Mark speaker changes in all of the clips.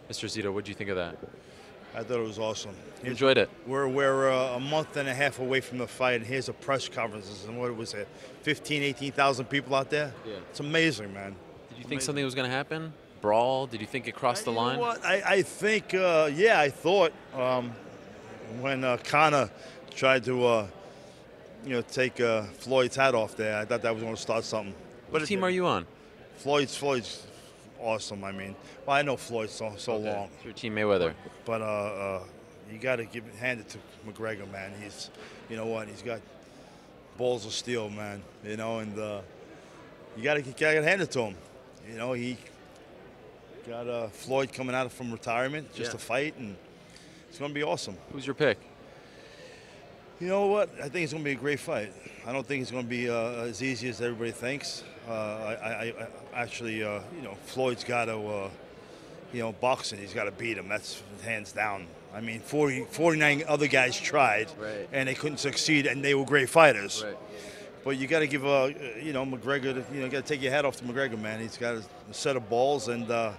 Speaker 1: Mr. Zito, what do you think of that?
Speaker 2: I thought it was awesome.
Speaker 1: You enjoyed it?
Speaker 2: We're a month and a half away from the fight, and here's a press conference. And what was it, 15, 18,000 people out there?
Speaker 1: Yeah.
Speaker 2: It's amazing, man.
Speaker 1: Did you think something was going to happen? Brawl? Did you think it crossed the line?
Speaker 2: You know what? I think, yeah, I thought when Conor tried to, take Floyd's hat off there, I thought that was going to start something.
Speaker 1: What team are you on?
Speaker 2: Floyd's awesome. I mean, well, I know Floyd so long.
Speaker 1: It's your team Mayweather.
Speaker 2: But you got to hand it to McGregor, man. He's, you know what? He's got balls of steel, man. You know, and you got to hand it to him. You know, he got Floyd coming out from retirement just to fight, and it's going to be awesome.
Speaker 1: Who's your pick?
Speaker 2: You know what? I think it's going to be a great fight. I don't think it's going to be as easy as everybody thinks. I actually, Floyd's got to, boxing, he's got to beat him. That's hands down. I mean, 49 other guys tried, and they couldn't succeed, and they were great fighters. Right. But you got to give, McGregor, got to take your hat off to McGregor, man. He's got a set of balls, and I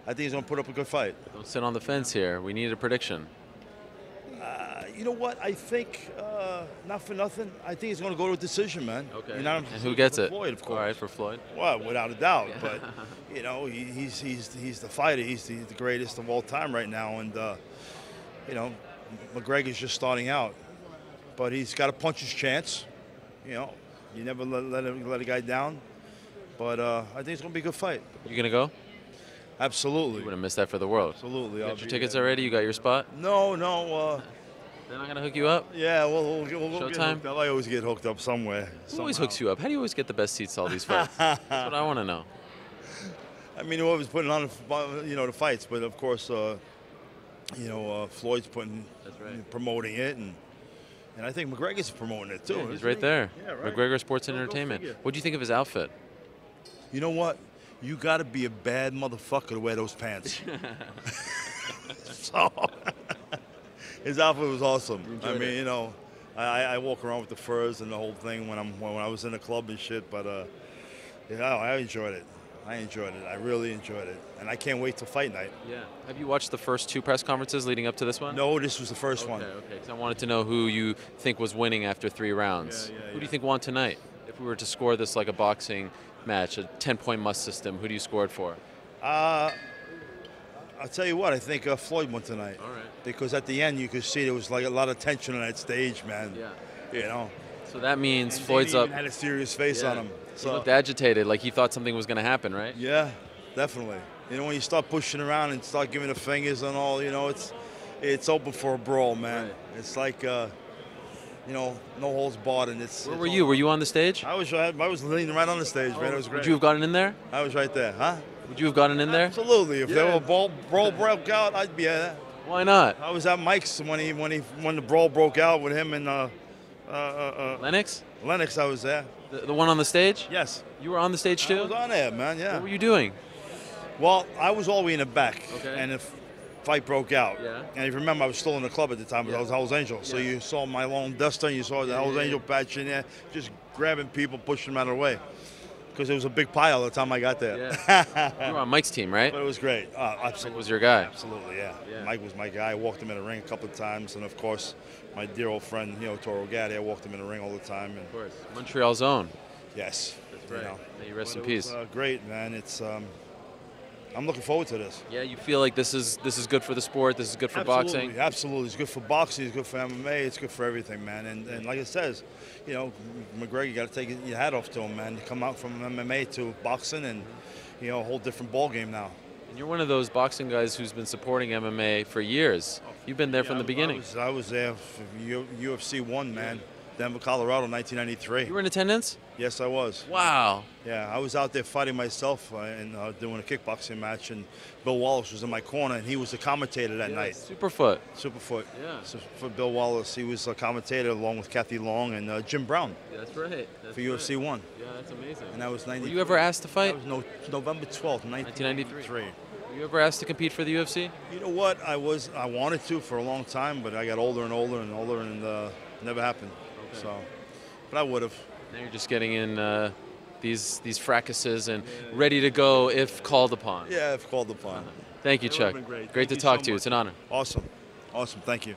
Speaker 2: think he's going to put up a good fight.
Speaker 1: Don't sit on the fence here. We need a prediction.
Speaker 2: You know what? I think, not for nothing, I think he's going to go to a decision, man.
Speaker 1: Okay.
Speaker 2: And
Speaker 1: who gets it?
Speaker 2: Floyd, of course.
Speaker 1: All right, for Floyd.
Speaker 2: Well, without a doubt. But, he's the fighter. He's the greatest of all time right now. And, McGregor's just starting out. But he's got to punch his chance. You never let a guy down. But I think it's going to be a good fight.
Speaker 1: You going to go?
Speaker 2: Absolutely.
Speaker 1: You wouldn't miss that for the world.
Speaker 2: Absolutely.
Speaker 1: You got your tickets already? You got your spot?
Speaker 2: No.
Speaker 1: They're not going to hook you up?
Speaker 2: Yeah, we'll get
Speaker 1: Showtime?
Speaker 2: hooked up. I always get hooked up somewhere.
Speaker 1: Who always hooks you up? How do you always get the best seats to all these fights? That's what I want to know.
Speaker 2: I mean, whoever's putting on, the fights, but of course, Floyd's promoting it, and I think McGregor's promoting it too.
Speaker 1: Yeah, he's right there.
Speaker 2: Yeah, right.
Speaker 1: McGregor Sports and Entertainment. What do you think of his outfit?
Speaker 2: You know what? You got to be a bad motherfucker to wear those pants. So, his outfit was awesome. I mean, I walk around with the furs and the whole thing when I was in the club and shit. But I enjoyed it. I really enjoyed it, and I can't wait till fight night.
Speaker 1: Yeah. Have you watched the first two press conferences leading up to this one?
Speaker 2: No, this was the first one.
Speaker 1: Okay. Because I wanted to know who you think was winning after 3 rounds. Who do you think won tonight? If we were to score this like a boxing match, a 10-point must system, who do you score it for?
Speaker 2: I'll tell you what, I think Floyd won tonight.
Speaker 1: All right.
Speaker 2: Because at the end, you could see there was like a lot of tension on that stage, man.
Speaker 1: Yeah. So that means
Speaker 2: and
Speaker 1: Floyd's
Speaker 2: Davey
Speaker 1: up.
Speaker 2: had a serious face on him.
Speaker 1: So. He looked agitated, like he thought something was going to happen, right?
Speaker 2: Yeah, definitely. When you start pushing around and start giving the fingers and all, it's open for a brawl, man. Right. It's like, no holds barred, and it's.
Speaker 1: Where were you? Were you on the stage?
Speaker 2: I was leaning right on the stage, man. It was great.
Speaker 1: Would you have gotten in there?
Speaker 2: I was right there, huh?
Speaker 1: Would you have gotten in there?
Speaker 2: Absolutely. If there were a brawl broke out, I'd be there.
Speaker 1: Why not?
Speaker 2: I was at Mike's when the brawl broke out with him and
Speaker 1: Lennox.
Speaker 2: Lennox, I was there.
Speaker 1: The one on the stage?
Speaker 2: Yes.
Speaker 1: You were on the stage too?
Speaker 2: I was on there, man. Yeah.
Speaker 1: What were you doing?
Speaker 2: Well, I was all the way in the back.
Speaker 1: Okay.
Speaker 2: And the fight broke out.
Speaker 1: Yeah.
Speaker 2: And if you remember, I was still in the club at the time. I was Hell's Angel. So you saw my long duster, and you saw the Hell's Angel patch in there, just grabbing people, pushing them out of the way. Because it was a big pile by the time I got there.
Speaker 1: Yeah. You were on Mike's team, right?
Speaker 2: But it was great. Absolutely.
Speaker 1: Mike was your guy.
Speaker 2: Absolutely, yeah. Mike was my guy. I walked him in the ring a couple of times. And, of course, my dear old friend, Toro Gatti, I walked him in the ring all the time. And
Speaker 1: of course. Montreal's own.
Speaker 2: Yes.
Speaker 1: That's right. May you rest in peace.
Speaker 2: Great, man. It's I'm looking forward to this.
Speaker 1: Yeah, you feel like this is good for the sport. This is good for boxing.
Speaker 2: Absolutely, it's good for boxing. It's good for MMA. It's good for everything, man. And like it says, McGregor, you got to take your hat off to him, man. Come out from MMA to boxing, and a whole different ball game now.
Speaker 1: And you're one of those boxing guys who's been supporting MMA for years. You've been there from the beginning.
Speaker 2: I was there for UFC 1, man. Denver, Colorado, 1993.
Speaker 1: You were in attendance?
Speaker 2: Yes, I was.
Speaker 1: Wow.
Speaker 2: Yeah, I was out there fighting myself and doing a kickboxing match, and Bill Wallace was in my corner, and he was the commentator that night.
Speaker 1: Superfoot.
Speaker 2: Yeah. So for Bill Wallace, he was a commentator along with Kathy Long and Jim Brown.
Speaker 1: Yeah, that's right.
Speaker 2: For UFC 1.
Speaker 1: Yeah, that's amazing.
Speaker 2: And that was 93.
Speaker 1: Were you ever asked to fight?
Speaker 2: That was November 12th, 1993.
Speaker 1: Were you ever asked to compete for the UFC?
Speaker 2: You know what? I wanted to for a long time, but I got older and older and older, and never happened. Okay. So, but I would have.
Speaker 1: Now you're just getting in these fracases and ready to go if called upon.
Speaker 2: Yeah, if called upon.
Speaker 1: Thank you,
Speaker 2: It would've
Speaker 1: Chuck.
Speaker 2: been great.
Speaker 1: Great
Speaker 2: Thank
Speaker 1: to
Speaker 2: you
Speaker 1: talk
Speaker 2: so
Speaker 1: to you.
Speaker 2: much.
Speaker 1: It's an honor.
Speaker 2: Awesome. Awesome. Thank you.